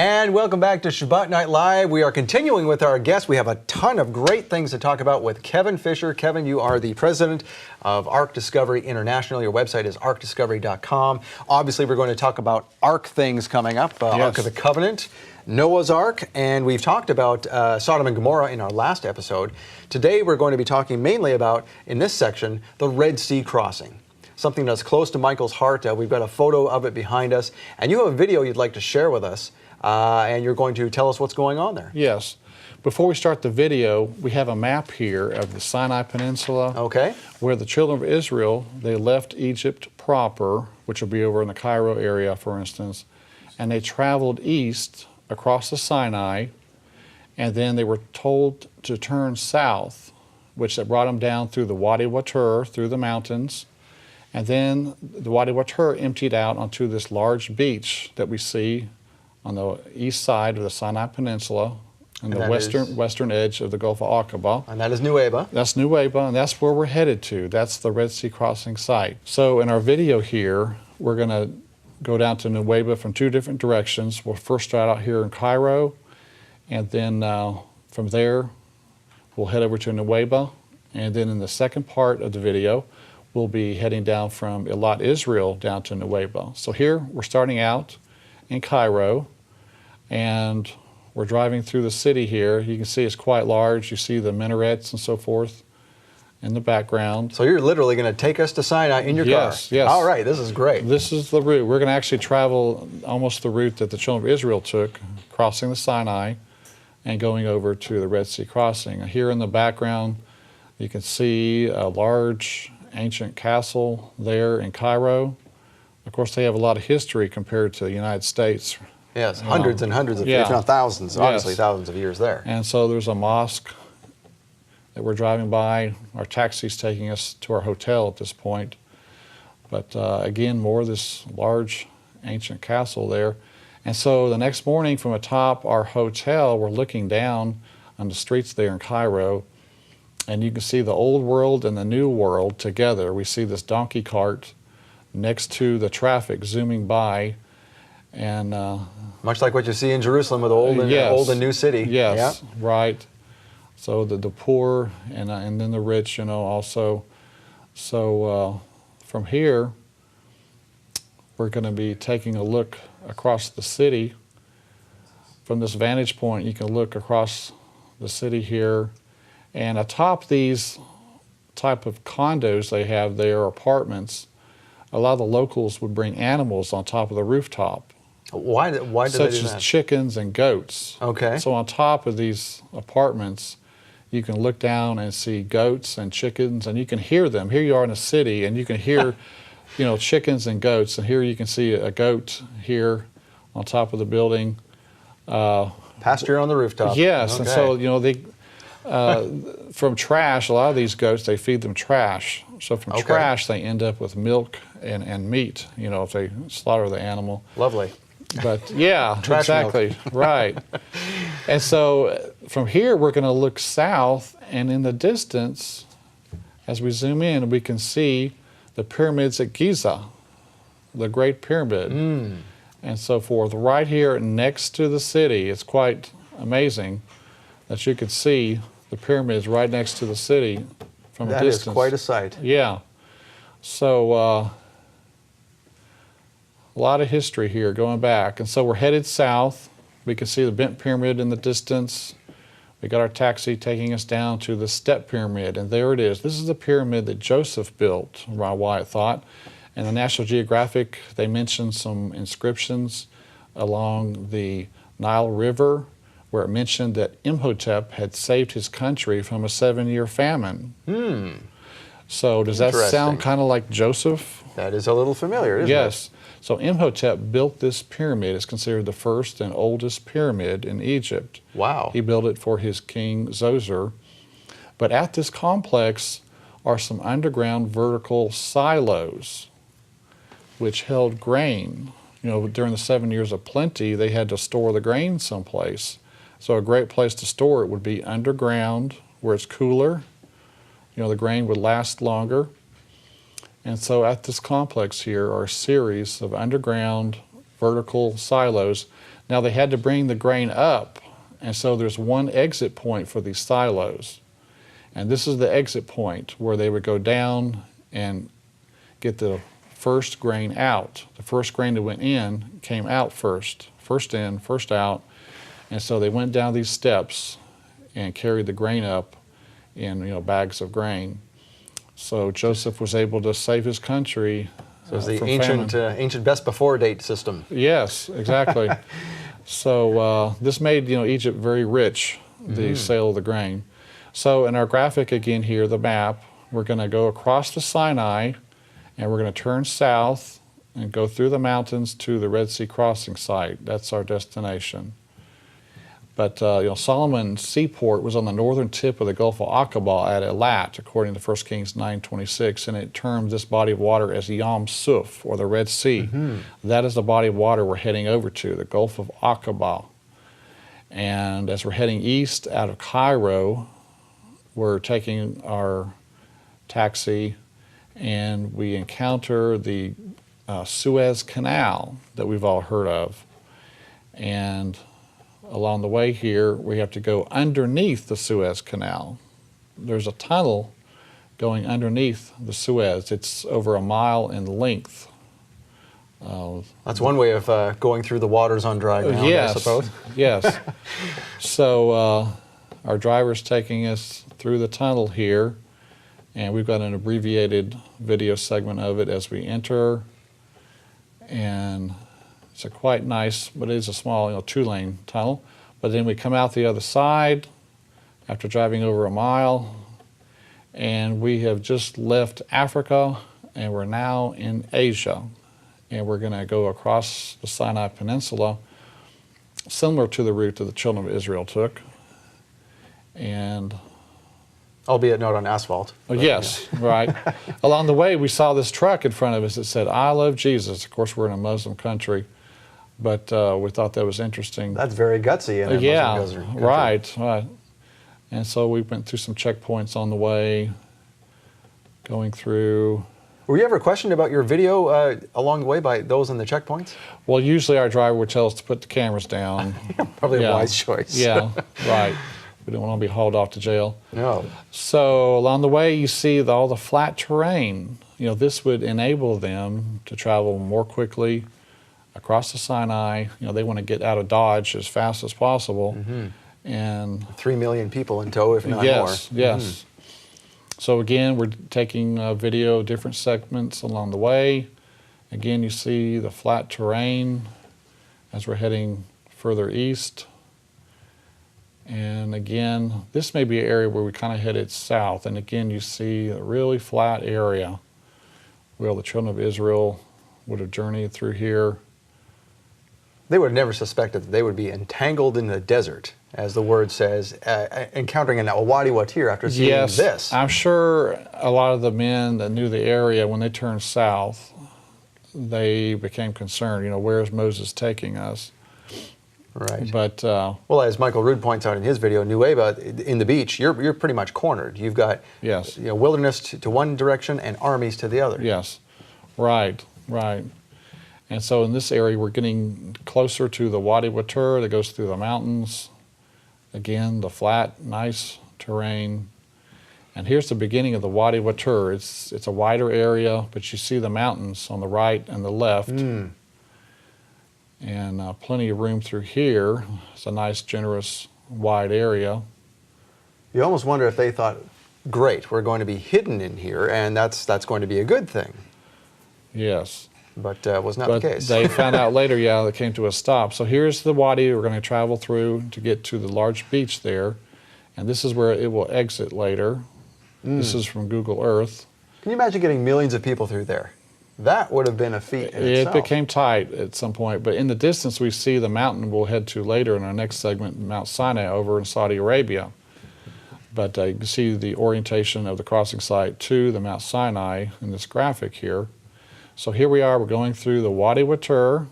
And welcome back to Shabbat Night Live. We are continuing with our guests. We have a ton of great things to talk about with Kevin Fisher. Kevin, you are the president of Ark Discovery International. Your website is arkdiscovery.com. Obviously, we're going to talk about Ark things coming up, Yes. Ark of the Covenant, Noah's Ark, and we've talked about Sodom and Gomorrah in our last episode. Today, we're going to be talking mainly about, in this section, the Red Sea crossing. Something that's close to Michael's heart. We've got a photo of it behind us, and you have a video you'd like to share with us. And you're going to tell us what's going on there. Yes. Before we start the video, we have a map here of the Sinai Peninsula. Okay. Where the children of Israel, they left Egypt proper, which will be over in the Cairo area, for instance, and they traveled east across the Sinai, and then they were told to turn south, which brought them down through the Wadi Watur, through the mountains, and then the Wadi Watur emptied out onto this large beach that we see on the east side of the Sinai Peninsula, and the western edge of the Gulf of Aqaba. And that is Nuweiba. That's Nuweiba, and that's where we're headed to. That's the Red Sea crossing site. So in our video here, we're going to go down to Nuweiba from two different directions. We'll first start out here in Cairo, and then from there, we'll head over to Nuweiba, and then in the second part of the video, we'll be heading down from Eilat, Israel, down to Nuweiba. So here, we're starting out in Cairo, and we're driving through the city here. You can see it's quite large. You see the minarets and so forth in the background. So you're literally going to take us to Sinai in your car? Yes, yes. All right, this is great. This is the route. We're going to actually travel almost the route that the children of Israel took, crossing the Sinai and going over to the Red Sea crossing. Here in the background, you can see a large ancient castle there in Cairo. Of course, they have a lot of history compared to the United States. Yes, hundreds and hundreds of, if not thousands, obviously thousands of years there. And so there's a mosque that we're driving by. Our taxi's taking us to our hotel at this point. But again, more of this large ancient castle there. And so the next morning from atop our hotel, we're looking down on the streets there in Cairo, and you can see the old world and the new world together. We see this donkey cart next to the traffic zooming by, and much like what you see in Jerusalem with the old and new city. Yes, right. So the poor and then the rich, also. So from here, we're going to be taking a look across the city. From this vantage point, you can look across the city here, and atop these type of condos they have there, apartments, a lot of the locals would bring animals on top of the rooftop. Why do they do that? Such as chickens and goats. Okay. So on top of these apartments, you can look down and see goats and chickens, and you can hear them. Here you are in a city, and you can hear, chickens and goats. And here you can see a goat here on top of the building. Pasture on the rooftop. Yes, okay. And so they. From trash, a lot of these goats, they feed them trash. So from trash, they end up with milk and meat, if they slaughter the animal. Lovely. But yeah, exactly, right. And so from here, we're going to look south, and in the distance, as we zoom in, we can see the pyramids at Giza, the Great Pyramid, and so forth. Right here next to the city, it's quite amazing that you could see the pyramids right next to the city from a distance. That is quite a sight. Yeah. So a lot of history here going back. And so we're headed south. We can see the bent pyramid in the distance. We got our taxi taking us down to the step pyramid, and there it is. This is the pyramid that Joseph built, Ron Wyatt thought. And the National Geographic, they mentioned some inscriptions along the Nile River, where it mentioned that Imhotep had saved his country from a 7-year famine. So does that sound kind of like Joseph? That is a little familiar, isn't it? Yes. So Imhotep built this pyramid. It's considered the first and oldest pyramid in Egypt. Wow. He built it for his king Zoser. But at this complex are some underground vertical silos which held grain. During the 7 years of plenty, they had to store the grain someplace. So a great place to store it would be underground, where it's cooler. The grain would last longer. And so at this complex here are a series of underground vertical silos. Now they had to bring the grain up, and so there's one exit point for these silos. And this is the exit point where they would go down and get the first grain out. The first grain that went in came out first. First in, first out. And so they went down these steps and carried the grain up in bags of grain. So Joseph was able to save his country. So it's the from ancient best before date system. Yes, exactly. So this made Egypt very rich, the sale of the grain. So in our graphic again here, the map, we're going to go across the Sinai, and we're going to turn south and go through the mountains to the Red Sea crossing site. That's our destination. But Solomon's seaport was on the northern tip of the Gulf of Aqaba at Elat, according to 1 Kings 9:26, and it termed this body of water as Yam Suf, or the Red Sea. That is the body of water we're heading over to, the Gulf of Aqaba. And as we're heading east out of Cairo, we're taking our taxi, and we encounter the Suez Canal that we've all heard of. And along the way here, we have to go underneath the Suez Canal. There's a tunnel going underneath the Suez. It's over a mile in length. That's one way of going through the waters on dry ground, yes, I suppose. Yes. So our driver's taking us through the tunnel here, and we've got an abbreviated video segment of it as we enter. And it's a quite nice, but it is a small, two-lane tunnel. But then we come out the other side after driving over a mile, and we have just left Africa, and we're now in Asia. And we're going to go across the Sinai Peninsula, similar to the route that the children of Israel took. And albeit not on asphalt. Yes, right. Along the way, we saw this truck in front of us that said, "I love Jesus." Of course, we're in a Muslim country, but we thought that was interesting. That's very gutsy in a Muslim country. Right. And so we went through some checkpoints on the way, going through. Were you ever questioned about your video along the way by those in the checkpoints? Well, usually our driver would tell us to put the cameras down. Probably a wise choice. Yeah, right. We don't want to be hauled off to jail. No. So along the way, you see all the flat terrain. This would enable them to travel more quickly across the Sinai. They want to get out of Dodge as fast as possible. And 3 million people in tow, if not more. Yes. So again, we're taking video, different segments along the way. Again, you see the flat terrain as we're heading further east. And again, this may be an area where we kind of headed south. And again, you see a really flat area where the children of Israel would have journeyed through here. They would have never suspected that they would be entangled in the desert, as the word says, encountering a Wadi Watir after seeing this. Yes, I'm sure a lot of the men that knew the area, when they turned south, they became concerned, where is Moses taking us? Right. But well, as Michael Rood points out in his video, Nueva, in the beach, you're pretty much cornered. You've got wilderness to one direction and armies to the other. Yes, right. And so in this area, we're getting closer to the Wadi Watur that goes through the mountains. Again, the flat, nice terrain. And here's the beginning of the Wadi Watur. It's a wider area, but you see the mountains on the right and the left. And plenty of room through here. It's a nice, generous, wide area. You almost wonder if they thought, great, we're going to be hidden in here, and that's going to be a good thing. Yes. But was not the case. They found out later, they came to a stop. So here's the wadi we're going to travel through to get to the large beach there. And this is where it will exit later. This is from Google Earth. Can you imagine getting millions of people through there? That would have been a feat in itself. It became tight at some point. But in the distance, we see the mountain we'll head to later in our next segment, Mount Sinai over in Saudi Arabia. But you can see the orientation of the crossing site to the Mount Sinai in this graphic here. So here we are, we're going through the Wadi Watur.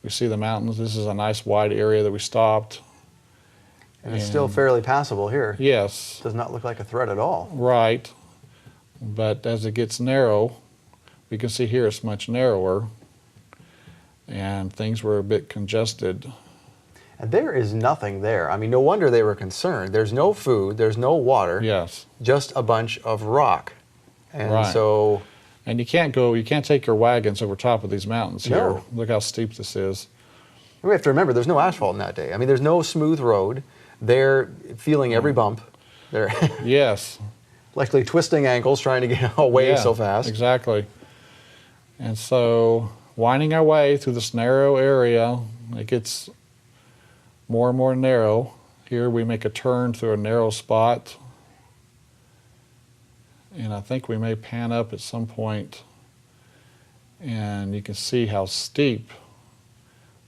We see the mountains. This is a nice wide area that we stopped. And it's still fairly passable here. Yes. Does not look like a threat at all. Right. But as it gets narrow, we can see here it's much narrower. and things were a bit congested. And there is nothing there. I mean, no wonder they were concerned. There's no food, there's no water, Yes. just a bunch of rock. And Right. so, And you can't take your wagons over top of these mountains here. No. Look how steep this is. we have to remember there's no asphalt in that day. I mean, there's no smooth road. They're feeling every bump. They're Yes. likely twisting ankles trying to get away Yeah, so fast. Exactly. And so, winding our way through this narrow area, it gets more and more narrow. Here we make a turn through a narrow spot. And I think we may pan up at some point, and you can see how steep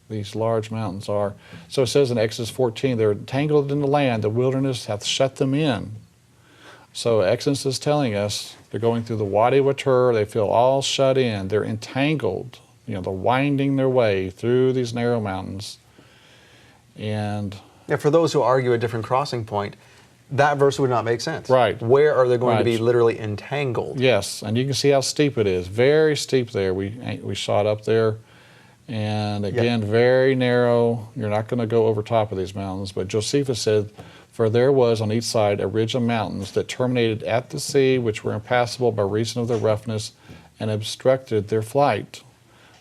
these large mountains are. So it says in Exodus 14, they're entangled in the land, the wilderness hath shut them in. So Exodus is telling us they're going through the Wadi Watur, they feel all shut in, they're entangled, they're winding their way through these narrow mountains. And Yeah, for those who argue a different crossing point, that verse would not make sense. Right. Where are they going to be Right. literally entangled? yes, and you can see how steep it is, very steep there. We shot up there. And again, very narrow. You're not going to go over top of these mountains. But Josephus said, for there was on each side a ridge of mountains that terminated at the sea, which were impassable by reason of their roughness and obstructed their flight.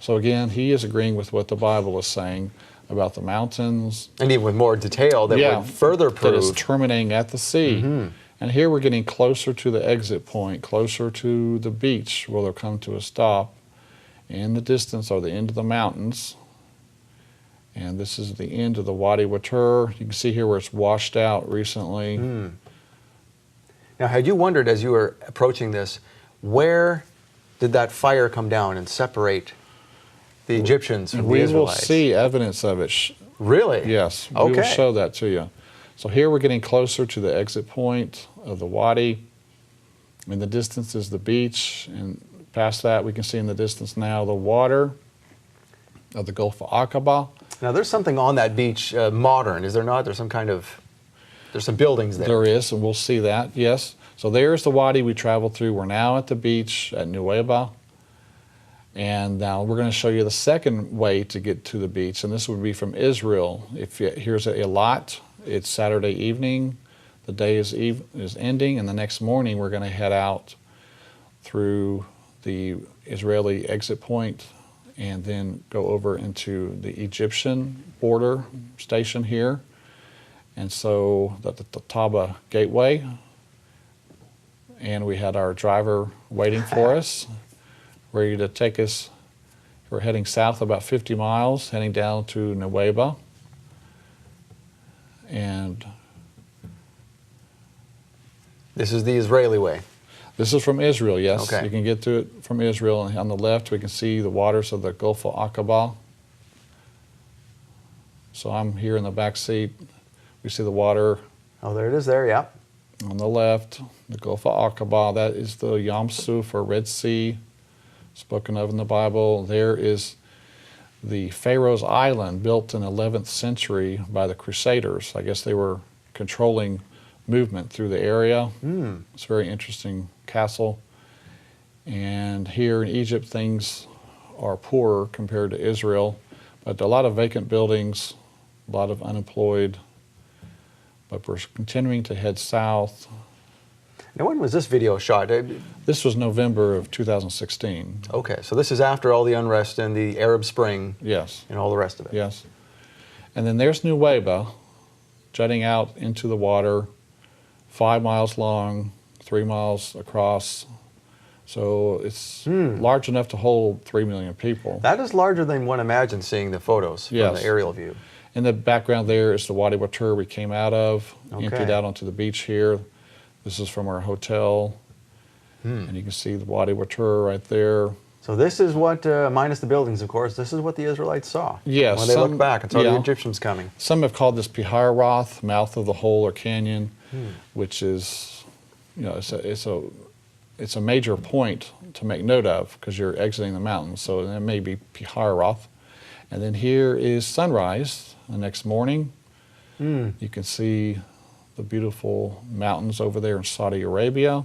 So again, he is agreeing with what the Bible is saying about the mountains. And even with more detail that would further that is prove. terminating at the sea. And here we're getting closer to the exit point, closer to the beach where they'll come to a stop. In the distance are the end of the mountains. And this is the end of the Wadi Watur. You can see here where it's washed out recently. Now, had you wondered as you were approaching this, where did that fire come down and separate the Egyptians from the We will Israelites? see evidence of it. Really? Yes, we Okay. will show that to you. So here we're getting closer to the exit point of the Wadi. In the distance is the beach, and past that we can see in the distance now the water of the Gulf of Aqaba. Now, there's something on that beach modern, is there not? There's some buildings there. There is, and we'll see that, yes. So there's the Wadi we traveled through. We're now at the beach at Nuweiba. And now we're going to show you the second way to get to the beach, and this would be from Israel. Here's Eilat. It's Saturday evening. The day is ending, and the next morning we're going to head out through the Israeli exit point and then go over into the Egyptian border station here. And so the Taba Gateway, and we had our driver waiting for us, ready to take us. We're heading south about 50 miles, heading down to Nuweiba. And This is the Israeli way. this is from Israel, yes. Okay. You can get to it from Israel. And on the left, we can see the waters of the Gulf of Aqaba. So I'm here in the back seat. We see the water Oh, there it is there, yeah. on the left, the Gulf of Aqaba. That is the Yam Suf, or Red Sea, spoken of in the Bible. There is the Pharaoh's Island, built in the 11th century by the Crusaders. I guess they were controlling movement through the area. It's a very interesting castle. And here in Egypt, things are poorer compared to Israel, but a lot of vacant buildings, a lot of unemployed. But we're continuing to head south. Now, when was this video shot? This was November of 2016. Okay, so this is after all the unrest and the Arab Spring Yes, and all the rest of it. yes. And then there's Nuweiba, jutting out into the water, 5 miles long, 3 miles across. So it's large enough to hold 3 million people. That is larger than one imagines seeing the photos from Yes. the aerial view. In the background there is the Wadi Watur we came out of, Okay. emptied out onto the beach here. This is from our hotel. And you can see the Wadi Watur right there. So this is what, minus the buildings, of course, this is what the Israelites saw. Yes, When they look some- back and saw the yeah. Egyptians coming. Some have called this Piharoth, mouth of the hole or canyon, which is, it's a major point to make note of because you're exiting the mountains. So that may be Piharoth. And then here is sunrise the next morning. You can see the beautiful mountains over there in Saudi Arabia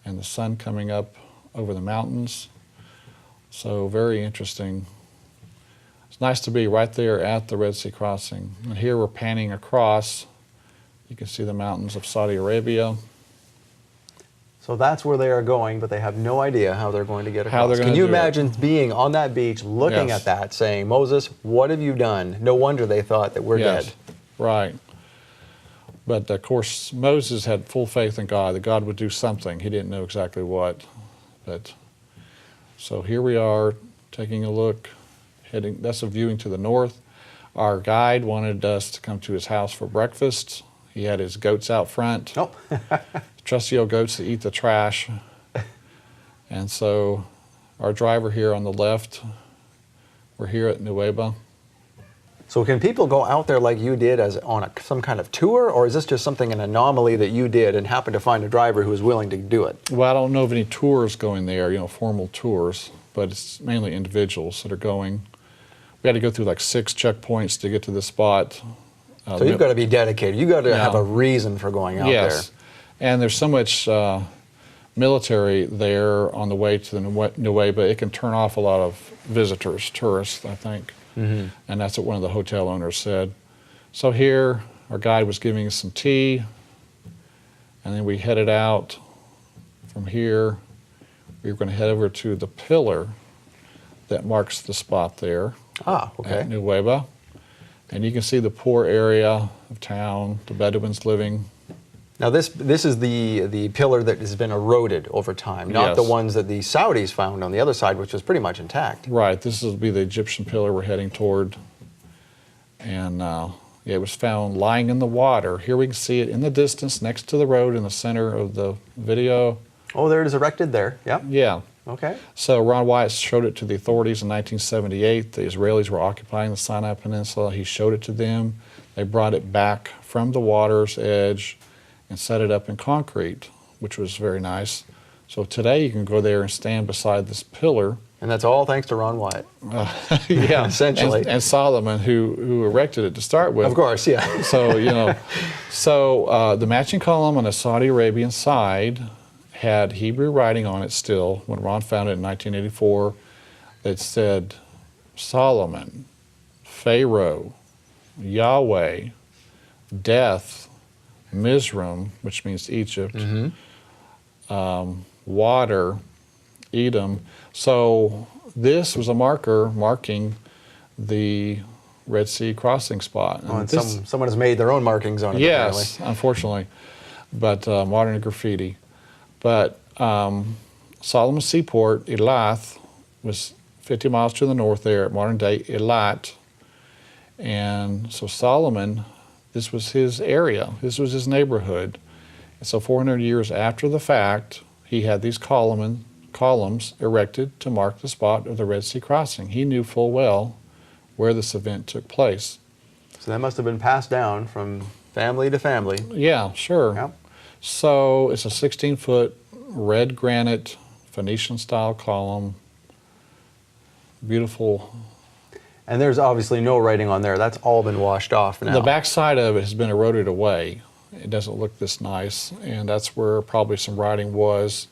and the sun coming up over the mountains. So very interesting. It's nice to be right there at the Red Sea crossing. And here we're panning across. You can see the mountains of Saudi Arabia. So that's where they are going, but they have no idea how they're going to get How across. they're Can gonna you do it. imagine being on that beach, looking Yes. at that, saying, Moses, what have you done? No wonder they thought that we're Yes, dead. right. But of course, Moses had full faith in God, that God would do something. He didn't know exactly what. But so here we are taking a look, heading, that's a viewing to the north. Our guide wanted us to come to his house for breakfast. He had his goats out front. Oh, Trusty old goats that eat the trash. And so our driver here on the left, we're here at Nueva. so can people go out there like you did as on some kind of tour, or is this just something, an anomaly that you did and happened to find a driver who was willing to do it? Well, I don't know of any tours going there, formal tours, but it's mainly individuals that are going. We had to go through like 6 checkpoints to get to the spot. So you've got to be dedicated. You've got to have Yeah. a reason for going out Yes, and there's so much military there on the way to the Nueva, it can turn off a lot of visitors, tourists, I think. Mm-hmm. And that's what one of the hotel owners said. So here, our guide was giving us some tea, and then we headed out from here. We were going to head over to the pillar that marks the spot there there. Ah, okay. at Nueva. And you can see the poor area of town, the Bedouins living. Now this is the pillar that has been eroded over time, not Yes. the ones that the Saudis found on the other side, which was pretty much intact. Right, this will be the Egyptian pillar we're heading toward. And it was found lying in the water. Here we can see it in the distance next to the road in the center of the video. Oh, there it is erected there. Yep. Yeah. Okay. So Ron Wyatt showed it to the authorities in 1978. The Israelis were occupying the Sinai Peninsula. He showed it to them. They brought it back from the water's edge and set it up in concrete, which was very nice. So today you can go there and stand beside this pillar. And that's all thanks to Ron Wyatt. Yeah, Essentially. And Solomon, who erected it to start with. Of course, yeah. So, the matching column on the Saudi Arabian side had Hebrew writing on it still when Ron found it in 1984 that said Solomon, Pharaoh, Yahweh, death, Mizraim, which means Egypt, water, Edom. So this was a marker marking the Red Sea crossing spot. Oh, and someone has made their own markings on it, yes, unfortunately, but modern graffiti. But Solomon's seaport, Elath, was 50 miles to the north there at modern-day Eilat. And so Solomon, this was his area. This was his neighborhood. And so 400 years after the fact, he had these columns erected to mark the spot of the Red Sea crossing. He knew full well where this event took place. So that must have been passed down from family to family. Yeah, sure. Yep. So it's a 16-foot red granite Phoenician-style column. Beautiful. And there's obviously no writing on there. That's all been washed off now. The back side of it has been eroded away. It doesn't look this nice, and that's where probably some writing was.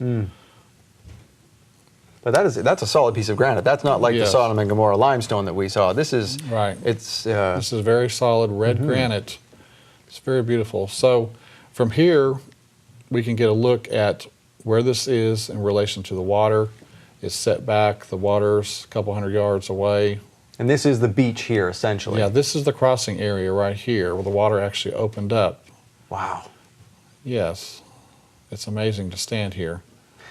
But that's a solid piece of granite. That's not like the Yes. Sodom and Gomorrah limestone that we saw. This is Right. It's This is very solid red granite. It's very beautiful. So from here, we can get a look at where this is in relation to the water. It's set back. The water's a couple hundred yards away. and this is the beach here essentially. Yeah, this is the crossing area right here where the water actually opened up. Wow. Yes, it's amazing to stand here.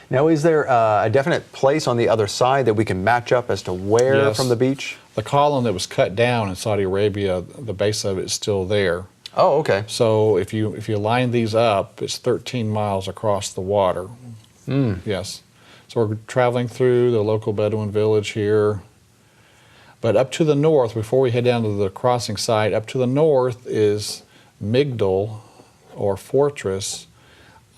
Now, is there a definite place on the other side that we can match up as to where Yes. from the beach? The column that was cut down in Saudi Arabia, the base of it is still there. Oh, okay. So if you line these up, it's 13 miles across the water. Yes. So we're traveling through the local Bedouin village here. But up to the north, before we head down to the crossing site, up to the north is Migdal, or fortress,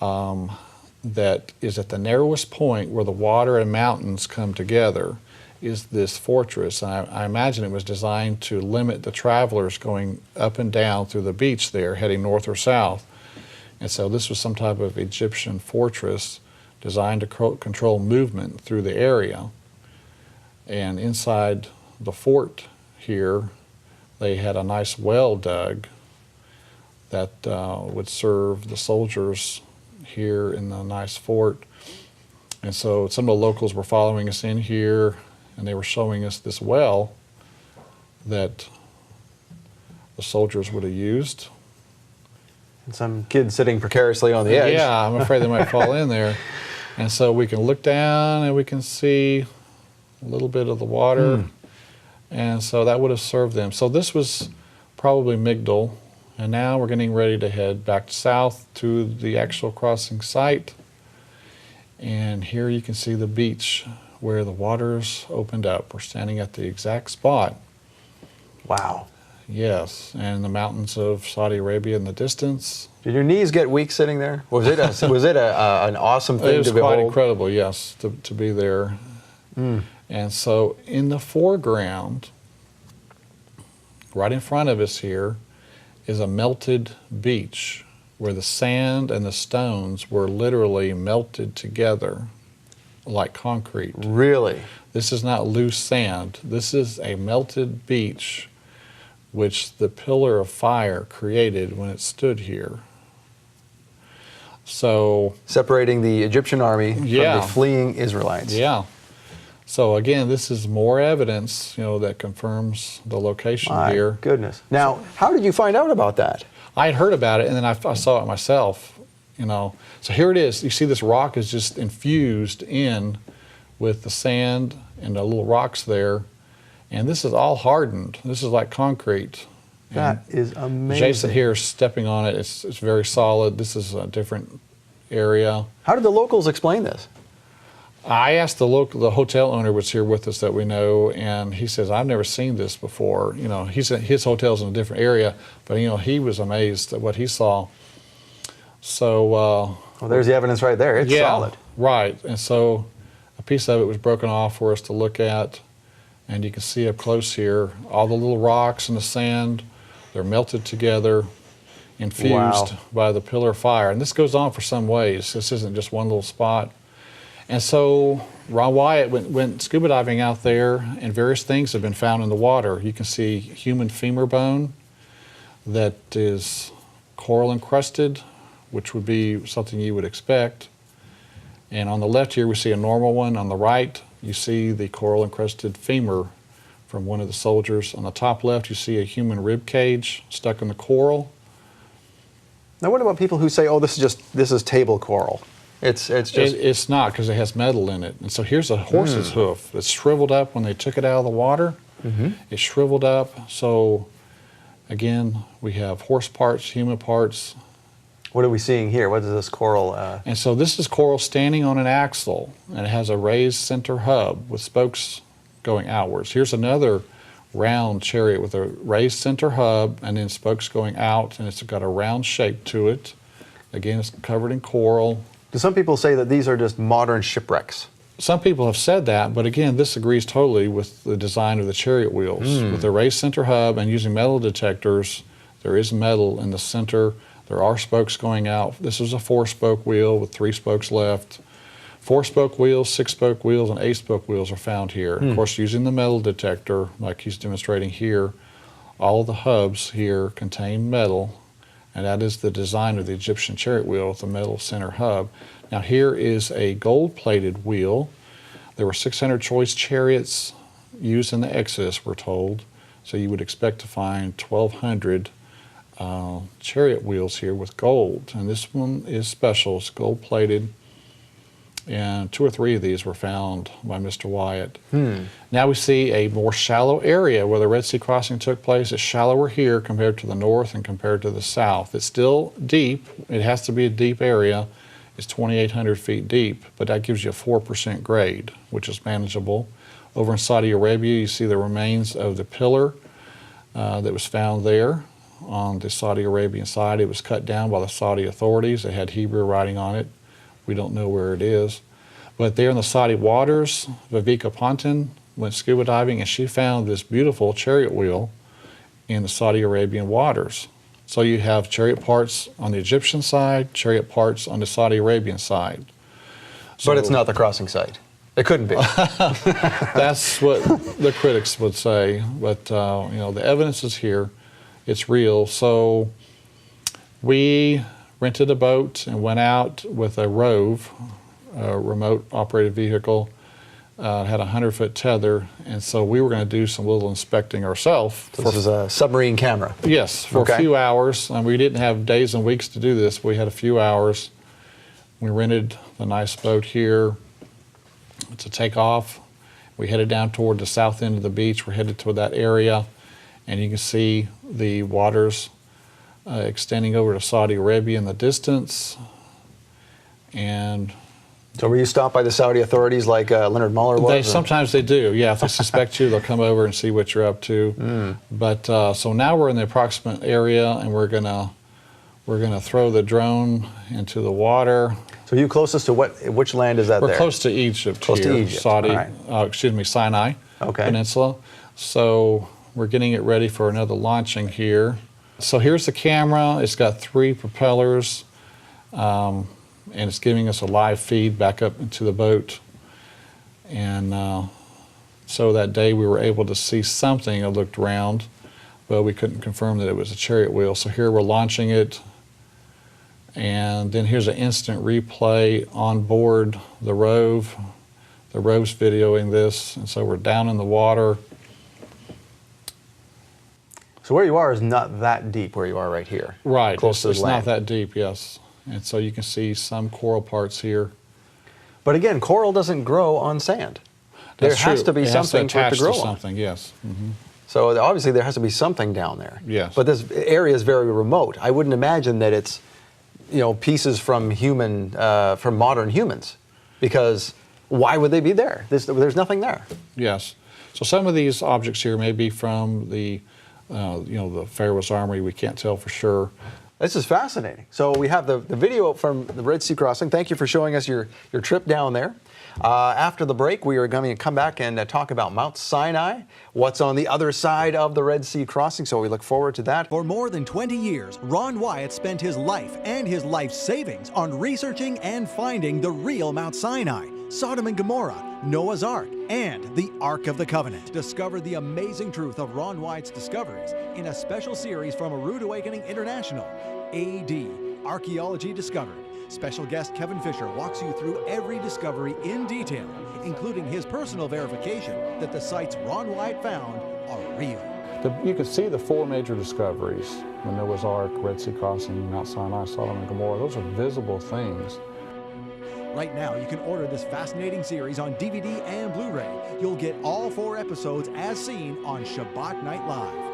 that is at the narrowest point where the water and mountains come together, is this fortress. And I imagine it was designed to limit the travelers going up and down through the beach there, heading north or south. And so this was some type of Egyptian fortress designed to control movement through the area. And inside the fort here, they had a nice well dug that would serve the soldiers here in the nice fort. And so some of the locals were following us in here, and they were showing us this well that the soldiers would have used. And some kid sitting precariously on the edge. Yeah, I'm afraid they might fall in there. And so we can look down and we can see a little bit of the water. And so that would have served them. So this was probably Migdal. And now we're getting ready to head back south to the actual crossing site. And here you can see the beach where the waters opened up. We're standing at the exact spot. Wow. Yes, and the mountains of Saudi Arabia in the distance. Did your knees get weak sitting there? Was it an awesome thing to behold? It was quite incredible, yes, to be there. And so in the foreground, right in front of us here, is a melted beach where the sand and the stones were literally melted together like concrete. Really? This is not loose sand. This is a melted beach which the pillar of fire created when it stood here. So separating the Egyptian army from Yeah. the fleeing Israelites. yeah. So again, this is more evidence, that confirms the location My here. goodness. Now, how did you find out about that? I had heard about it, and then I saw it myself. So here it is. You see, this rock is just infused in with the sand and the little rocks there, and this is all hardened. This is like concrete. That is amazing. Jason here is stepping on it. It's very solid. This is a different area. How did the locals explain this? I asked the hotel owner was here with us that we know, and he says, I've never seen this before. His hotel's in a different area, but he was amazed at what he saw. So Well, there's the evidence right there. It's solid. Right. And so a piece of it was broken off for us to look at, and you can see up close here all the little rocks and the sand. They're melted together, infused Wow. by the pillar of fire. And this goes on for some ways. This isn't just one little spot. And so Ron Wyatt went scuba diving out there, and various things have been found in the water. You can see human femur bone that is coral encrusted, which would be something you would expect. And on the left here, we see a normal one. On the right, you see the coral encrusted femur from one of the soldiers. On the top left, you see a human rib cage stuck in the coral. Now, what about people who say, "Oh, this is table coral"? It's not, because it has metal in it. And so here's a horse's hoof. It's shriveled up when they took it out of the water. It's shriveled up. So again, we have horse parts, human parts. What are we seeing here? What is this coral? And so this is coral standing on an axle, and it has a raised center hub with spokes going outwards. Here's another round chariot with a raised center hub and then spokes going out, and it's got a round shape to it. Again, it's covered in coral. Do some people say that these are just modern shipwrecks? Some people have said that, but again, this agrees totally with the design of the chariot wheels. With the raised center hub and using metal detectors, there is metal in the center. There are spokes going out. This is a 4-spoke wheel with 3 spokes left. 4-spoke wheels, 6-spoke wheels, and 8-spoke wheels are found here. Of course, using the metal detector, like he's demonstrating here, all of the hubs here contain metal, and that is the design of the Egyptian chariot wheel with the metal center hub. Now here is a gold-plated wheel. There were 600 choice chariots used in the Exodus, we're told, so you would expect to find 1,200 chariot wheels here with gold. And this one is special. It's gold-plated, and 2 or 3 of these were found by Mr. Wyatt. Now we see a more shallow area where the Red Sea crossing took place. It's shallower here compared to the north and compared to the south. It's still deep. It has to be a deep area. It's 2,800 feet deep, but that gives you a 4% grade, which is manageable. Over in Saudi Arabia, you see the remains of the pillar that was found there on the Saudi Arabian side. It was cut down by the Saudi authorities. It had Hebrew writing on it. We don't know where it is. But there in the Saudi waters, Viveka Ponton went scuba diving, and she found this beautiful chariot wheel in the Saudi Arabian waters. So you have chariot parts on the Egyptian side, chariot parts on the Saudi Arabian side. But it's not the crossing site. It couldn't be. That's what the critics would say. But you know, the evidence is here. It's real. So we rented a boat and went out with a Rove, a remote operated vehicle. Had a 100-foot tether, and so we were going to do some little inspecting ourselves. This is a submarine camera. Yes, for a few hours. And we didn't have days and weeks to do this. We had a few hours. We rented the nice boat here to take off. We headed down toward the south end of the beach. We're headed toward that area, and you can see the waters extending over to Saudi Arabia in the distance. And so were you stopped by the Saudi authorities like Leonard Mueller was? Sometimes they do, yeah. If they suspect you, they'll come over and see what you're up to. But so now we're in the approximate area, and we're gonna throw the drone into the water. So you closest to which land is that there? We're close to Egypt Close here, to Egypt. Saudi, Right. Sinai Peninsula. So we're getting it ready for another launching here. So here's the camera. It's got 3 propellers. And it's giving us a live feed back up into the boat. And so that day we were able to see something that looked round, but we couldn't confirm that it was a chariot wheel. So here we're launching it, and then here's an instant replay on board the Rove. The Rove's videoing this, and so we're down in the water. So where you are is not that deep where you are right here. Right, Close to it's the not land. that deep, yes. And so you can see some coral parts here. But again, coral doesn't grow on sand. That's there has true. to be It has something for it to attach grow to on. something, yes. So obviously there has to be something down there. Yes. But this area is very remote. I wouldn't imagine that it's, you know, pieces from from modern humans, because why would they be there? There's nothing there. Yes. So some of these objects here may be from the, the Pharaoh's armory. We can't tell for sure. This is fascinating. So we have the video from the Red Sea crossing. Thank you for showing us your trip down there. After the break, we are going to come back and talk about Mount Sinai, what's on the other side of the Red Sea crossing, so we look forward to that. For more than 20 years, Ron Wyatt spent his life and his life savings on researching and finding the real Mount Sinai, Sodom and Gomorrah, Noah's Ark, and the Ark of the Covenant. Discover the amazing truth of Ron Wyatt's discoveries in a special series from A Rude Awakening International, AD, Archaeology Discovered. Special guest Kevin Fisher walks you through every discovery in detail, including his personal verification that the sites Ron Wyatt found are real. You can see the 4 major discoveries: the Noah's Ark, Red Sea crossing, Mount Sinai, Sodom and Gomorrah. Those are visible things. Right now, you can order this fascinating series on DVD and Blu-ray. You'll get all 4 episodes as seen on Shabbat Night Live.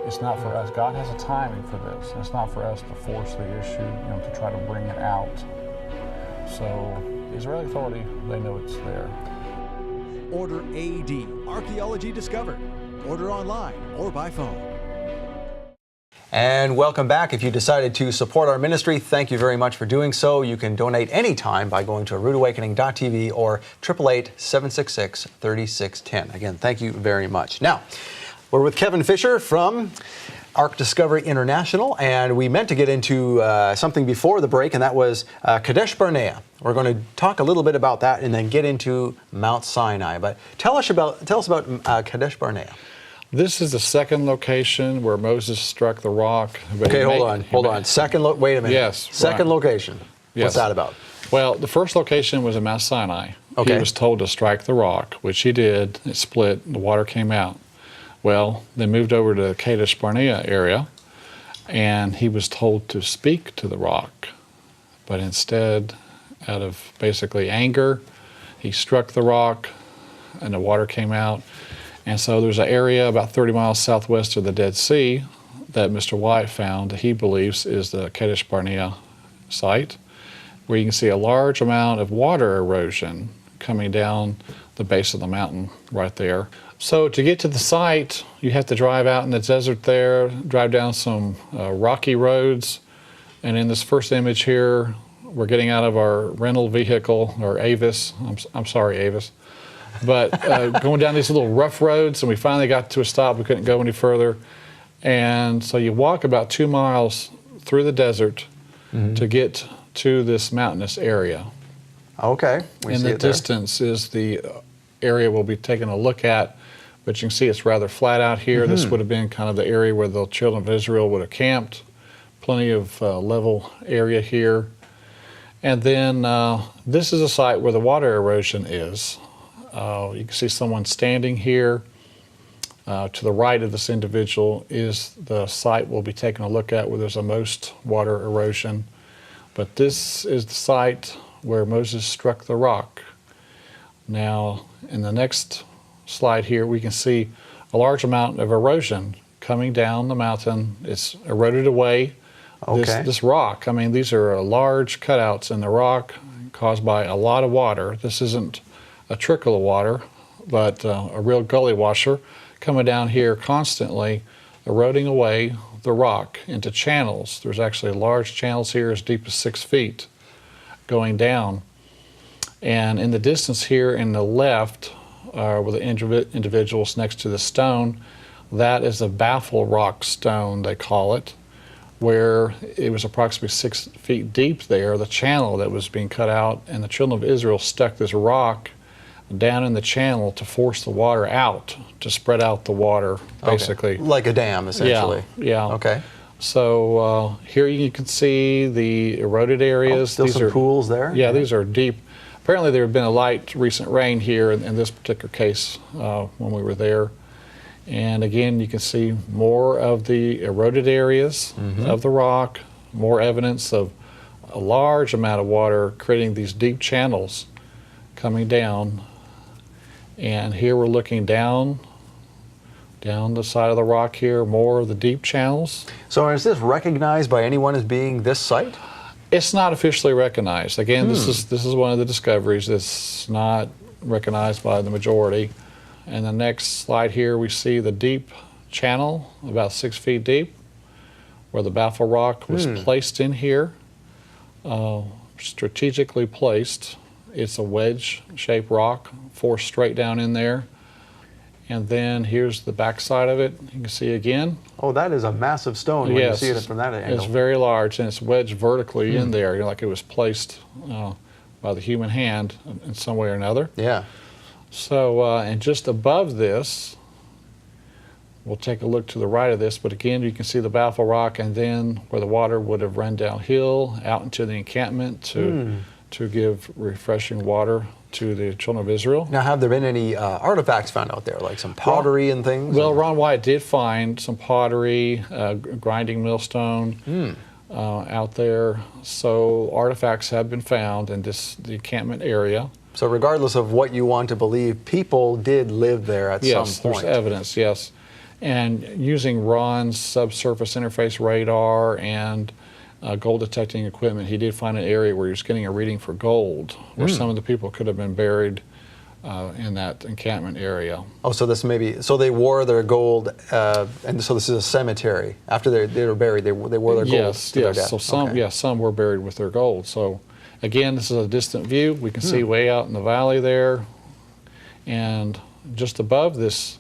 It's not for us. God has a timing for this. It's not for us to force the issue, to try to bring it out. So the Israeli Authority, they know it's there. Order AD, Archaeology Discovered. Order online or by phone. And welcome back. If you decided to support our ministry, thank you very much for doing so. You can donate anytime by going to rootawakening.tv or 888-766-3610. Again, thank you very much. Now, we're with Kevin Fisher from Ark Discovery International, and we meant to get into something before the break, and that was Kadesh Barnea. We're going to talk a little bit about that and then get into Mount Sinai. But tell us about Kadesh Barnea. This is the second location where Moses struck the rock. Okay, hold on. Wait a minute. Yes. Second location. Yes. What's that about? Well, the first location was in Mount Sinai. Okay. He was told to strike the rock, which he did. It split, the water came out. Well, they moved over to the Kadesh Barnea area, and he was told to speak to the rock. But instead, out of basically anger, he struck the rock, and the water came out. And so there's an area about 30 miles southwest of the Dead Sea that Mr. Wyatt found that he believes is the Kadesh Barnea site, where you can see a large amount of water erosion coming down the base of the mountain right there. So to get to the site, you have to drive out in the desert there, drive down some rocky roads. And in this first image here, we're getting out of our rental vehicle, or Avis. I'm sorry, Avis. But going down these little rough roads, and we finally got to a stop. We couldn't go any further. And so you walk about 2 miles through the desert to get to this mountainous area. Okay, we In see the it there. distance is the area we'll be taking a look at, but you can see it's rather flat out here. This would have been kind of the area where the children of Israel would have camped. Plenty of level area here. And then this is a site where the water erosion is. You can see someone standing here. To the right of this individual is the site we'll be taking a look at where there's the most water erosion. But this is the site where Moses struck the rock. Now, in the next slide here, we can see a large amount of erosion coming down the mountain. It's eroded away. Okay. This rock, I mean, these are large cutouts in the rock caused by a lot of water. This isn't a trickle of water, but a real gully washer coming down here constantly, eroding away the rock into channels. There's actually large channels here as deep as 6 feet going down. And in the distance here in the left, where the individuals next to the stone, that is a baffle rock stone, they call it, where it was approximately 6 feet deep there, the channel that was being cut out, and the children of Israel stuck this rock down in the channel to force the water out, to spread out the water, basically. Okay. Like a dam, essentially. Yeah. Okay. So here you can see the eroded areas. Still some pools there? Yeah, these are deep. Apparently there had been a light recent rain here in this particular case when we were there. And again, you can see more of the eroded areas of the rock, more evidence of a large amount of water creating these deep channels coming down. And here we're looking down the side of the rock here, more of the deep channels. So is this recognized by anyone as being this site? It's not officially recognized. Again, this is one of the discoveries that's not recognized by the majority. And the next slide here, we see the deep channel, about 6 feet deep, where the baffle rock was placed in here, strategically placed. It's a wedge-shaped rock, forced straight down in there. And then here's the back side of it. You can see again. Oh, that is a massive stone when you see it from that angle. It's very large, and it's wedged vertically in there, like it was placed by the human hand in some way or another. Yeah. So, and just above this, we'll take a look to the right of this, but again, you can see the baffle rock, and then where the water would have run downhill out into the encampment to give refreshing water to the children of Israel. Now, have there been any artifacts found out there, like some pottery and things? Well, Ron Wyatt did find some pottery, grinding millstone out there. So artifacts have been found in the encampment area. So regardless of what you want to believe, people did live there at some point. Yes, there's evidence, yes. And using Ron's subsurface interface radar and gold detecting equipment, he did find an area where he was getting a reading for gold, where some of the people could have been buried in that encampment area. Oh, so this so they wore their gold, and so this is a cemetery. After they were buried, they wore their gold to their death. So some were buried with their gold. So again, this is a distant view. We can see way out in the valley there, and just above this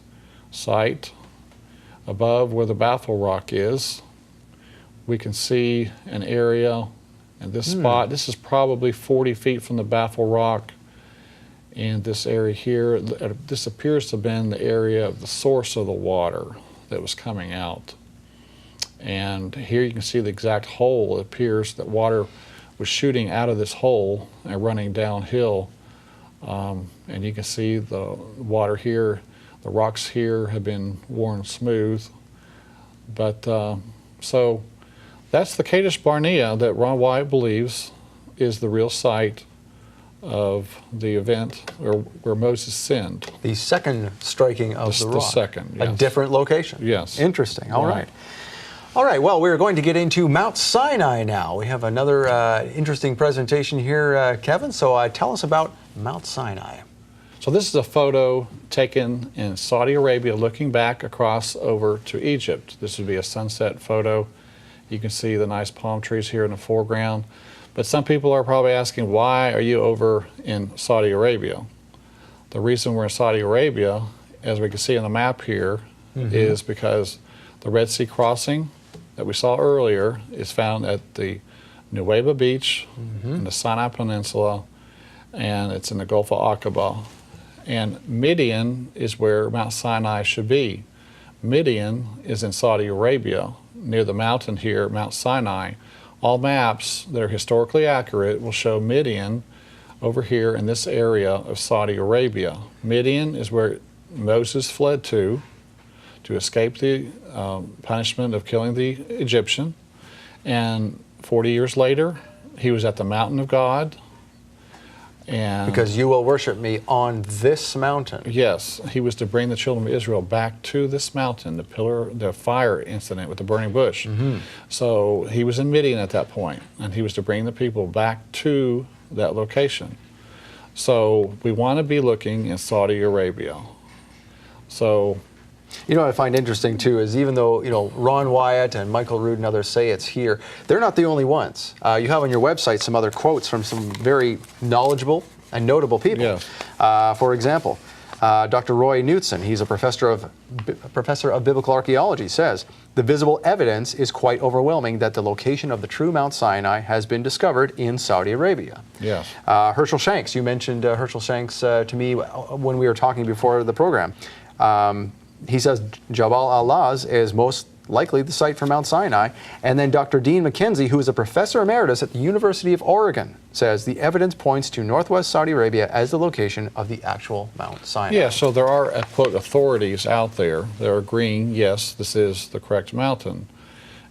site, above where the baffle rock is, we can see an area in this spot. This is probably 40 feet from the baffle rock. And this area here, this appears to have been the area of the source of the water that was coming out. And here you can see the exact hole. It appears that water was shooting out of this hole and running downhill. And you can see the water here, the rocks here have been worn smooth. But so that's the Kadesh Barnea that Ron Wyatt believes is the real site of the event where Moses sinned. The second striking of the rock. The second, yes. A different location. Yes. Interesting. All right. All right, well, we're going to get into Mount Sinai now. We have another interesting presentation here, Kevin. So tell us about Mount Sinai. So this is a photo taken in Saudi Arabia looking back across over to Egypt. This would be a sunset photo. You can see the nice palm trees here in the foreground. But some people are probably asking, why are you over in Saudi Arabia? The reason we're in Saudi Arabia, as we can see on the map here, is because the Red Sea crossing that we saw earlier is found at the Nuweiba Beach in the Sinai Peninsula, and it's in the Gulf of Aqaba. And Midian is where Mount Sinai should be. Midian is in Saudi Arabia, near the mountain here, Mount Sinai. All maps that are historically accurate will show Midian over here in this area of Saudi Arabia. Midian is where Moses fled to escape the punishment of killing the Egyptian. And 40 years later, he was at the mountain of God. And Because you will worship me on this mountain. yes, he was to bring the children of Israel back to this mountain, the fire incident with the burning bush. So he was in Midian at that point, and he was to bring the people back to that location. So we want to be looking in Saudi Arabia. So You know what I find interesting too is even though Ron Wyatt and Michael Rood and others say it's here, they're not the only ones. You have on your website some other quotes from some very knowledgeable and notable people. Yes. For example, Dr. Roy Knutson, he's a professor of biblical archaeology, says the visible evidence is quite overwhelming that the location of the true Mount Sinai has been discovered in Saudi Arabia. yes. Herschel Shanks, you mentioned Herschel Shanks to me when we were talking before the program. He says Jabal al-Laz is most likely the site for Mount Sinai. And then Dr. Dean McKenzie, who is a professor emeritus at the University of Oregon, says the evidence points to northwest Saudi Arabia as the location of the actual Mount Sinai. Yeah, so there are, quote, authorities out there that are agreeing, yes, this is the correct mountain.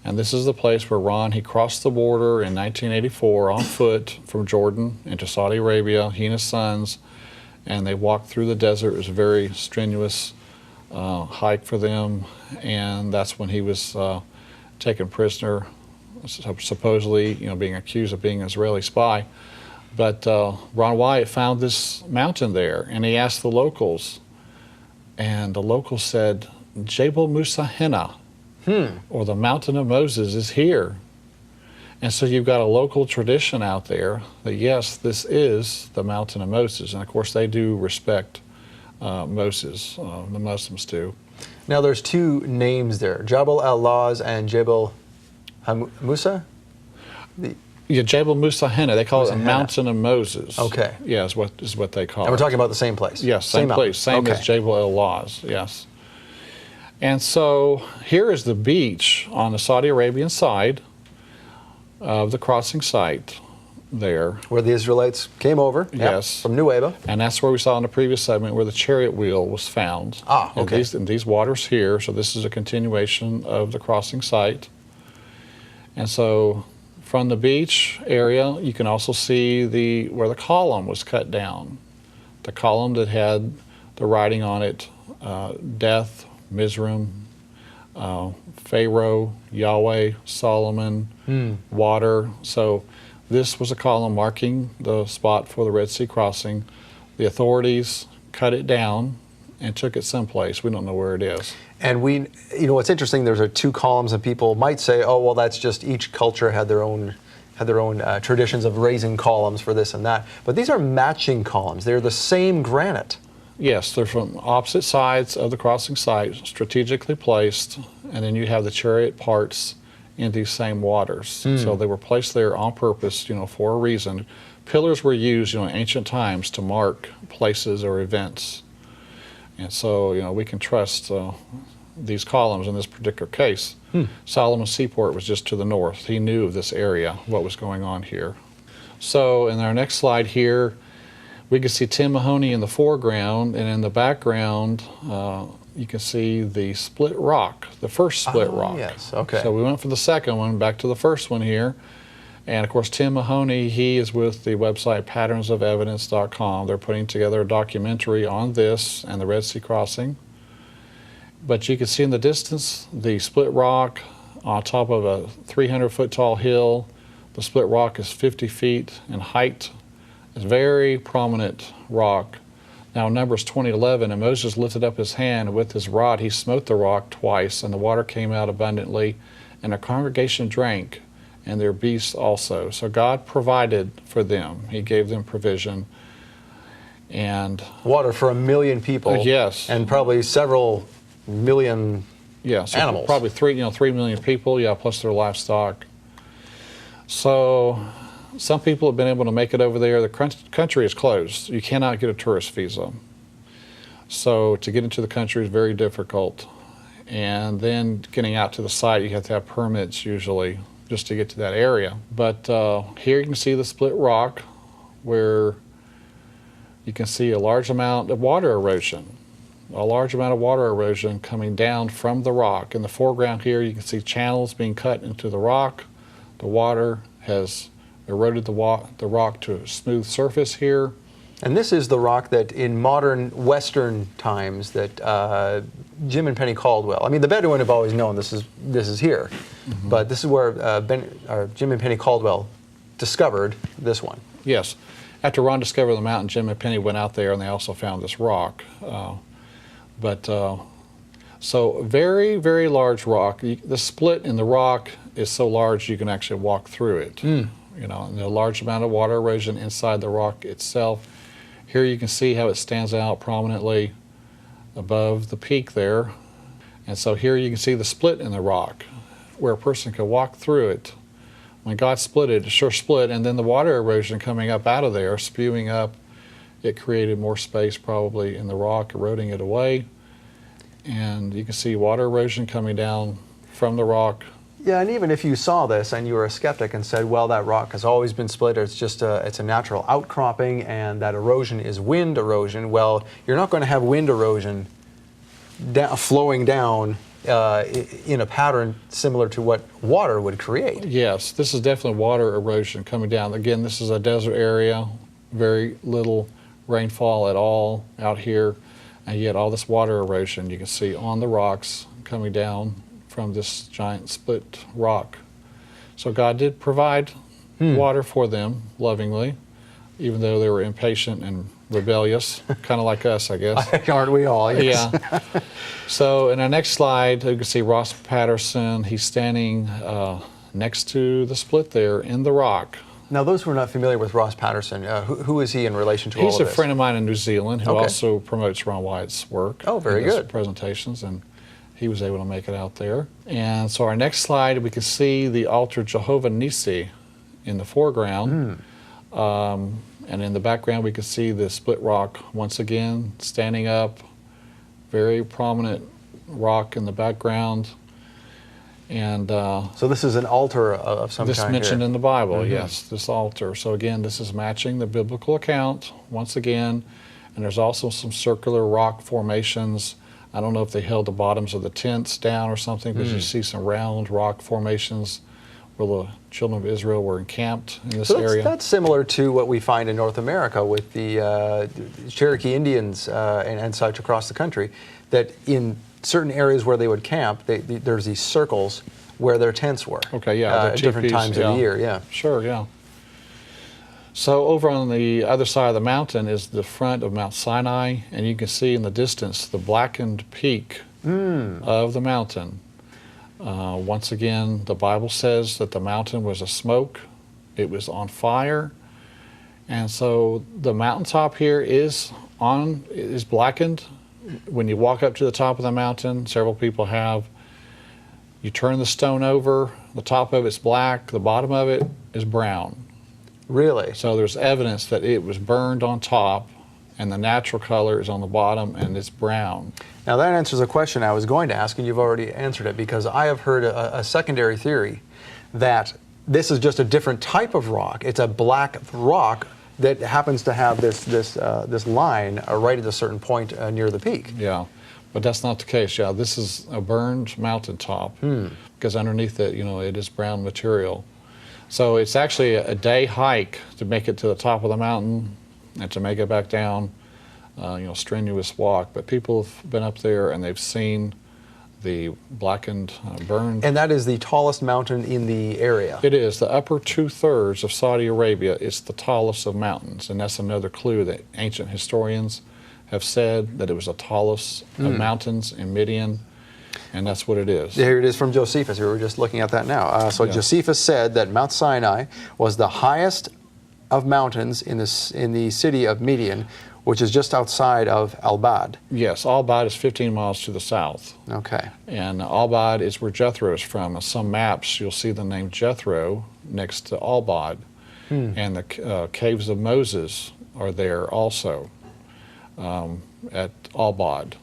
And this is the place where Ron, he crossed the border in 1984 on foot from Jordan into Saudi Arabia, he and his sons, and they walked through the desert. It was a very strenuous hike for them, and that's when he was taken prisoner, supposedly, being accused of being an Israeli spy. But Ron Wyatt found this mountain there, and he asked the locals, and the locals said, Jabal Musa Hena, or the Mountain of Moses is here. And so you've got a local tradition out there that, yes, this is the Mountain of Moses, and of course they do respect Moses, the Muslims do. Now there's two names there, Jabal al-Laz and Jabal Musa? Yeah, Jabal Musa Hena, they call Musa it the Hena. Mountain of Moses. Okay. Yeah, is what they call And we're it. talking about the same place? Yes, same mountain. place, same Okay. as Jabal al-Laz, yes. And so here is the beach on the Saudi Arabian side of the crossing site there. Where the Israelites came over, Yes. from Nueva. And that's where we saw in the previous segment where the chariot wheel was found. Ah, okay. In these waters here, so this is a continuation of the crossing site. And so from the beach area, you can also see where the column was cut down. The column that had the writing on it, death, Mizraim, Pharaoh, Yahweh, Solomon, water. So this was a column marking the spot for the Red Sea crossing. The authorities cut it down and took it someplace. We don't know where it is. And what's interesting, there's two columns, and people might say, oh, well, that's just each culture had their own traditions of raising columns for this and that. But these are matching columns. They're the same granite. Yes, they're from opposite sides of the crossing site, strategically placed, and then you have the chariot parts in these same waters. So they were placed there on purpose, for a reason. Pillars were used, in ancient times to mark places or events. And so, we can trust these columns in this particular case. Solomon's Seaport was just to the north. He knew of this area, what was going on here. So in our next slide here, we can see Tim Mahoney in the foreground, and in the background, you can see the split rock, the first split rock. Yes, okay. So we went for the second one, back to the first one here. And of course, Tim Mahoney, he is with the website patternsofevidence.com. They're putting together a documentary on this and the Red Sea crossing. But you can see in the distance the split rock on top of a 300-foot tall hill. The split rock is 50 feet in height. It's a very prominent rock. Now in Numbers 20:11, and Moses lifted up his hand, and with his rod he smote the rock twice, and the water came out abundantly, and the congregation drank, and their beasts also. So God provided for them. He gave them provision. And Water for 1 million people. Yes. And probably several million so animals. Probably 3 million people, plus their livestock. So some people have been able to make it over there. The country is closed. You cannot get a tourist visa. So to get into the country is very difficult. And then getting out to the site, you have to have permits usually just to get to that area. But here you can see the split rock where you can see a large amount of water erosion. A large amount of water erosion coming down from the rock. In the foreground here, you can see channels being cut into the rock. The water has eroded the rock to a smooth surface here. And this is the rock that in modern Western times that Jim and Penny Caldwell, I mean, the Bedouin have always known this is here, but this is where Jim and Penny Caldwell discovered this one. Yes. After Ron discovered the mountain, Jim and Penny went out there and they also found this rock. So very, very large rock. The split in the rock is so large you can actually walk through it. You know, and a large amount of water erosion inside the rock itself. Here you can see how it stands out prominently above the peak there. And so here you can see the split in the rock where a person could walk through it. When God split it, it sure split, and then the water erosion coming up out of there, spewing up, it created more space probably in the rock, eroding it away. And you can see water erosion coming down from the rock. Yeah, and even if you saw this and you were a skeptic and said, well, that rock has always been split, or it's a natural outcropping, and that erosion is wind erosion, well, you're not going to have wind erosion flowing down in a pattern similar to what water would create. Yes, this is definitely water erosion coming down. Again, this is a desert area, very little rainfall at all out here, and yet all this water erosion you can see on the rocks coming down from this giant split rock. So God did provide water for them lovingly, even though they were impatient and rebellious, kind of like us, I guess. Aren't we all? Yes. Yeah. So in our next slide, you can see Ross Patterson. He's standing next to the split there in the rock. Now, those who are not familiar with Ross Patterson, who is he in relation to all of He's this? a friend of mine in New Zealand who Okay. also promotes Ron Wyatt's work. Oh, very in his good. presentations, and he was able to make it out there. And so our next slide, we can see the altar Jehovah Nissi in the foreground. And in the background, we can see the split rock once again standing up. Very prominent rock in the background. And so this is an altar of some this kind mentioned here. in the Bible, yes, this altar. So again, this is matching the biblical account once again. And there's also some circular rock formations. I don't know if they held the bottoms of the tents down or something, but you see some round rock formations where the children of Israel were encamped in this area. That's similar to what we find in North America with the Cherokee Indians and such across the country, that in certain areas where they would camp, there's these circles where their tents were. Okay, yeah. At different times of the year, yeah. Sure, yeah. So over on the other side of the mountain is the front of Mount Sinai, and you can see in the distance the blackened peak of the mountain. Once again, the Bible says that the mountain was a smoke. It was on fire. And so the mountaintop here is blackened. When you walk up to the top of the mountain, several people have, you turn the stone over, the top of it's black, the bottom of it is brown. Really? So there's evidence that it was burned on top, and the natural color is on the bottom, and it's brown. Now that answers a question I was going to ask, and you've already answered it, because I have heard a secondary theory that this is just a different type of rock. It's a black rock that happens to have this line right at a certain point near the peak. Yeah, but that's not the case. Yeah, this is a burned mountaintop because underneath it, it is brown material. So it's actually a day hike to make it to the top of the mountain and to make it back down. Strenuous walk. But people have been up there and they've seen the blackened, burned. And that is the tallest mountain in the area. It is. The upper 2/3 of Saudi Arabia is the tallest of mountains, and that's another clue that ancient historians have said, that it was the tallest of mountains in Midian, and that's what it is. Here it is from Josephus. We were just looking at that now. Josephus said that Mount Sinai was the highest of mountains in the city of Midian, which is just outside of Al-Bad. Yes, Al-Bad is 15 miles to the south. Okay. And Al-Bad is where Jethro is from. On some maps, you'll see the name Jethro next to Al-Bad. And the caves of Moses are there also at Albad.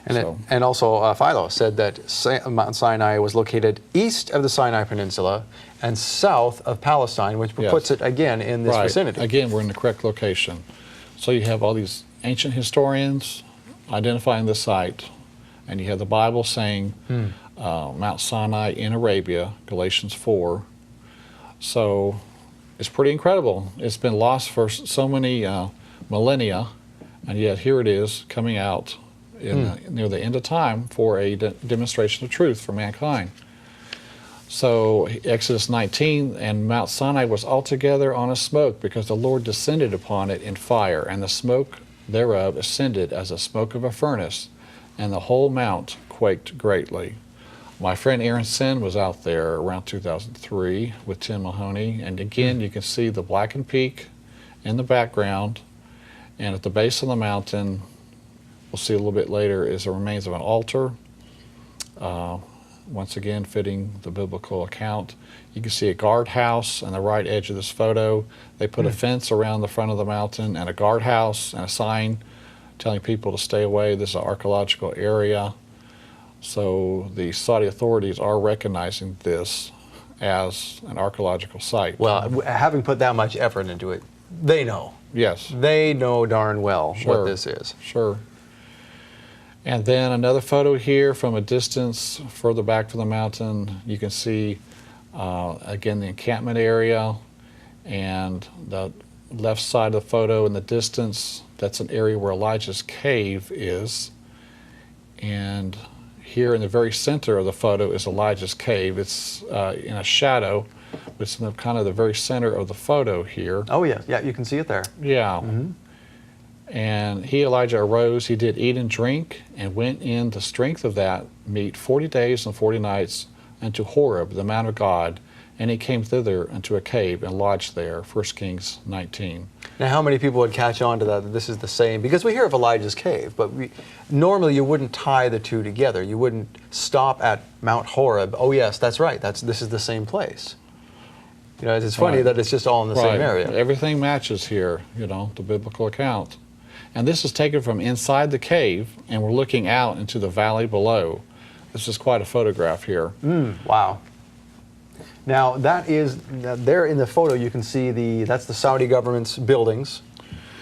And also Philo said that Mount Sinai was located east of the Sinai Peninsula and south of Palestine, which puts it again in this vicinity. Again, we're in the correct location. So you have all these ancient historians identifying the site, and you have the Bible saying Mount Sinai in Arabia, Galatians 4. So it's pretty incredible. It's been lost for so many millennia, and yet here it is coming out near the end of time for a demonstration of truth for mankind. So Exodus 19, and Mount Sinai was altogether on a smoke, because the Lord descended upon it in fire, and the smoke thereof ascended as the smoke of a furnace, and the whole mount quaked greatly. My friend Aaron Sin was out there around 2003 with Tim Mahoney, and again you can see the blackened peak in the background, and at the base of the mountain, we'll see a little bit later, is the remains of an altar. Once again, fitting the biblical account. You can see a guardhouse on the right edge of this photo. They put a fence around the front of the mountain, and a guardhouse and a sign telling people to stay away. This is an archaeological area. So the Saudi authorities are recognizing this as an archaeological site. Well, having put that much effort into it, they know. Yes. They know darn well what this is. Sure. And then another photo here from a distance further back from the mountain. You can see, again, the encampment area, and the left side of the photo in the distance, that's an area where Elijah's cave is. And here in the very center of the photo is Elijah's cave. It's in a shadow, but it's in kind of the very center of the photo here. Oh, yeah, you can see it there. Yeah. And he, Elijah, arose, he did eat and drink, and went in the strength of that meat 40 days and 40 nights unto Horeb, the mount of God, and he came thither unto a cave and lodged there. 1 Kings 19. Now, how many people would catch on to that this is the same? Because we hear of Elijah's cave, but normally you wouldn't tie the two together. You wouldn't stop at Mount Horeb. Oh, yes, that's right. This is the same place. You know, it's funny that it's just all in the same area. Everything matches here, you know, the biblical account. And this is taken from inside the cave, and we're looking out into the valley below. This is quite a photograph here. Wow. Now, that is, there in the photo you can see that's the Saudi government's buildings,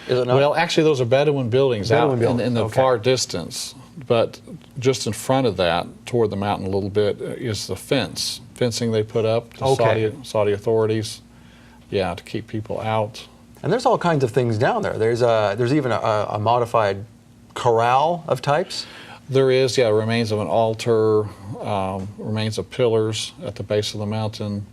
is it not? Well, actually those are Bedouin buildings out in the okay. far distance. But just in front of that, toward the mountain a little bit, is the fencing they put up, the Saudi authorities, to keep people out. And there's all kinds of things down there. There's even a modified corral of types. There is, remains of an altar, remains of pillars at the base of the mountain.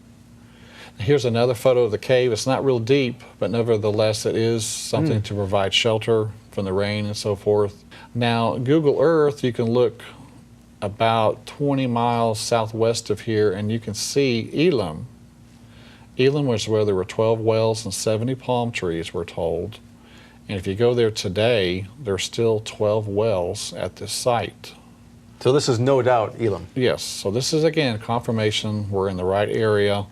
Here's another photo of the cave. It's not real deep, but nevertheless it is something to provide shelter from the rain and so forth. Now, Google Earth, you can look about 20 miles southwest of here, and you can see Elim. Elim was where there were 12 wells and 70 palm trees, we're told. And if you go there today, there's still 12 wells at this site. So this is no doubt Elim. Yes. So this is, again, confirmation we're in the right area.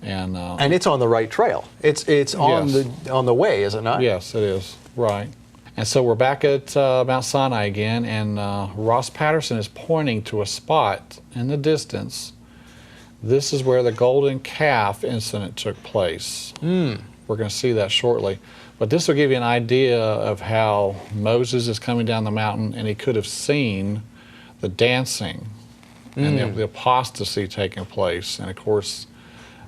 And it's on the right trail. It's on the way, is it not? Yes, it is. Right. And so we're back at Mount Sinai again, and Ross Patterson is pointing to a spot in the distance. This is where the golden calf incident took place. We're going to see that shortly. But this will give you an idea of how Moses is coming down the mountain, and he could have seen the dancing and the apostasy taking place. And of course,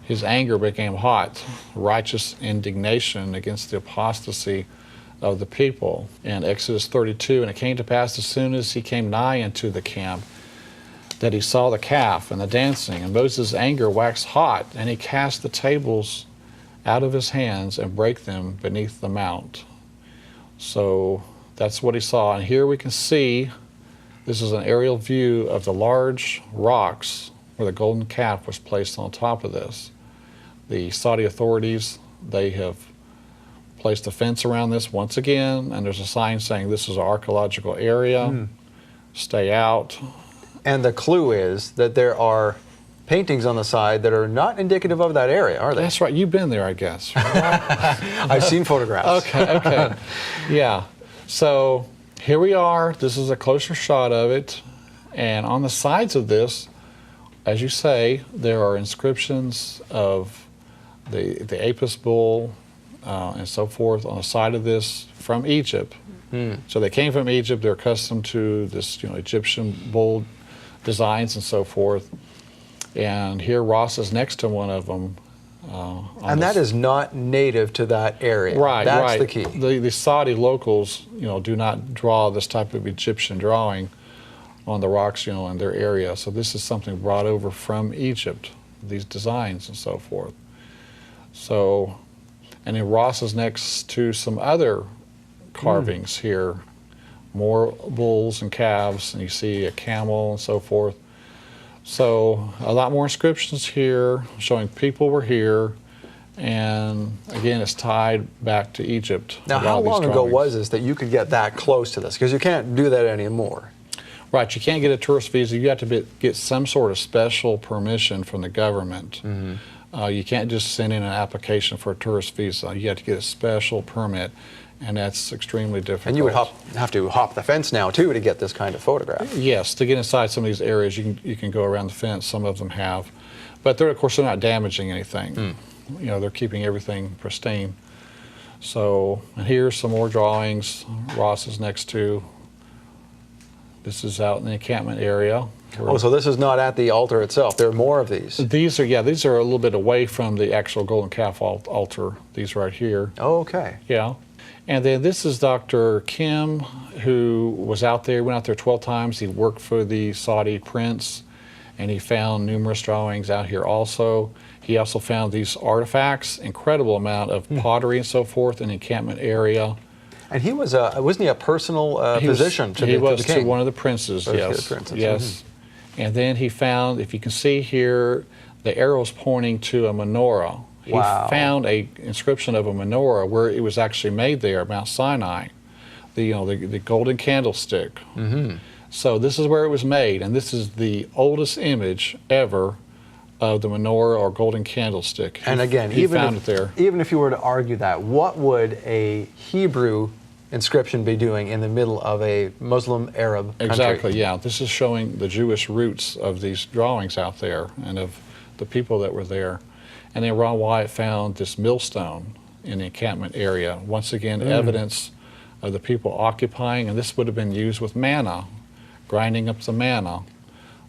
his anger became hot, righteous indignation against the apostasy of the people. In Exodus 32, and it came to pass as soon as he came nigh unto the camp, that he saw the calf and the dancing, and Moses' anger waxed hot, and he cast the tables out of his hands and brake them beneath the mount. So that's what he saw. And here we can see, this is an aerial view of the large rocks where the golden calf was placed on top of this. The Saudi authorities, they have placed a fence around this once again, and there's a sign saying this is an archaeological area, stay out. And the clue is that there are paintings on the side that are not indicative of that area, are they? That's right. You've been there, I guess. I've seen photographs. Okay. Yeah. So here we are. This is a closer shot of it. And on the sides of this, as you say, there are inscriptions of the Apis bull and so forth on the side of this from Egypt. So they came from Egypt. They're accustomed to this, Egyptian bull designs and so forth. And here Ross is next to one of them. And that is not native to that area. Right, That's right. the key. The Saudi locals, do not draw this type of Egyptian drawing on the rocks, in their area. So this is something brought over from Egypt, these designs and so forth. So, and then Ross is next to some other carvings here, more bulls and calves, and you see a camel and so forth. So a lot more inscriptions here showing people were here, and again, it's tied back to Egypt. Now, how long ago was this that you could get that close to this? Because you can't do that anymore. Right, you can't get a tourist visa. You have to get some sort of special permission from the government. You can't just send in an application for a tourist visa. You have to get a special permit, and that's extremely difficult. And you would have to hop the fence now, too, to get this kind of photograph. Yes, to get inside some of these areas, you can go around the fence. Some of them have. But of course, they're not damaging anything. They're keeping everything pristine. So, and here's some more drawings Ross is next to. This is out in the encampment area. Oh, so this is not at the altar itself. There are more of these. These are a little bit away from the actual golden calf altar. These right here. Oh, okay. Yeah. And then this is Dr. Kim, who was out there, went out there 12 times. He worked for the Saudi prince, and he found numerous drawings out here also. He also found these artifacts, incredible amount of pottery and so forth in the encampment area. And he was wasn't he a personal physician to the king? He was to one of the princes, yes. Yes. And then he found, if you can see here, the arrow's pointing to a menorah. He found a inscription of a menorah where it was actually made there, Mount Sinai, the golden candlestick. So this is where it was made, and this is the oldest image ever of the menorah or golden candlestick. And again, he found it there. Even if you were to argue that, what would a Hebrew inscription be doing in the middle of a Muslim Arab country? Exactly, yeah. This is showing the Jewish roots of these drawings out there and of the people that were there. And then Ron Wyatt found this millstone in the encampment area. Once again, evidence of the people occupying, and this would have been used with manna, grinding up the manna.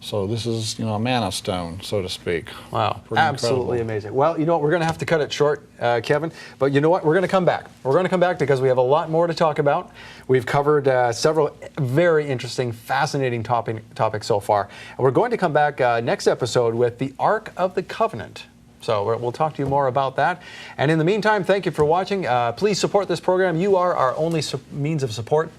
So this is, a manna stone, so to speak. Wow, Pretty absolutely incredible. amazing. Well, you know what, we're going to have to cut it short, Kevin, but you know what, we're going to come back. We're going to come back because we have a lot more to talk about. We've covered several very interesting, fascinating topics so far. And we're going to come back next episode with the Ark of the Covenant. So we'll talk to you more about that. And in the meantime, thank you for watching. Please support this program. You are our only means of support.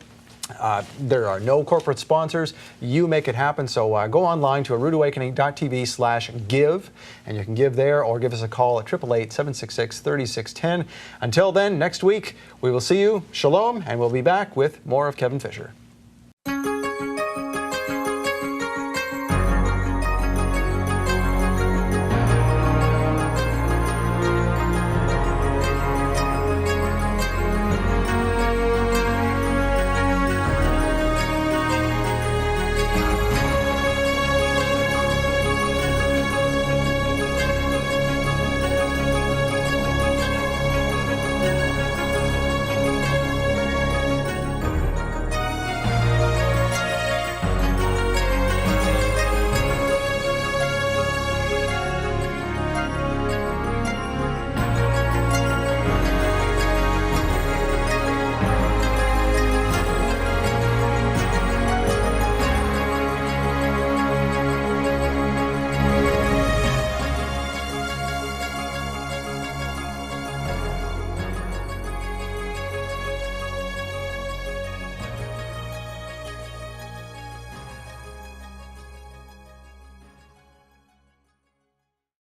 There are no corporate sponsors. You make it happen. So go online to aroodawakening.tv/give, and you can give there or give us a call at 888-766-3610. Until then, next week, we will see you. Shalom, and we'll be back with more of Kevin Fisher.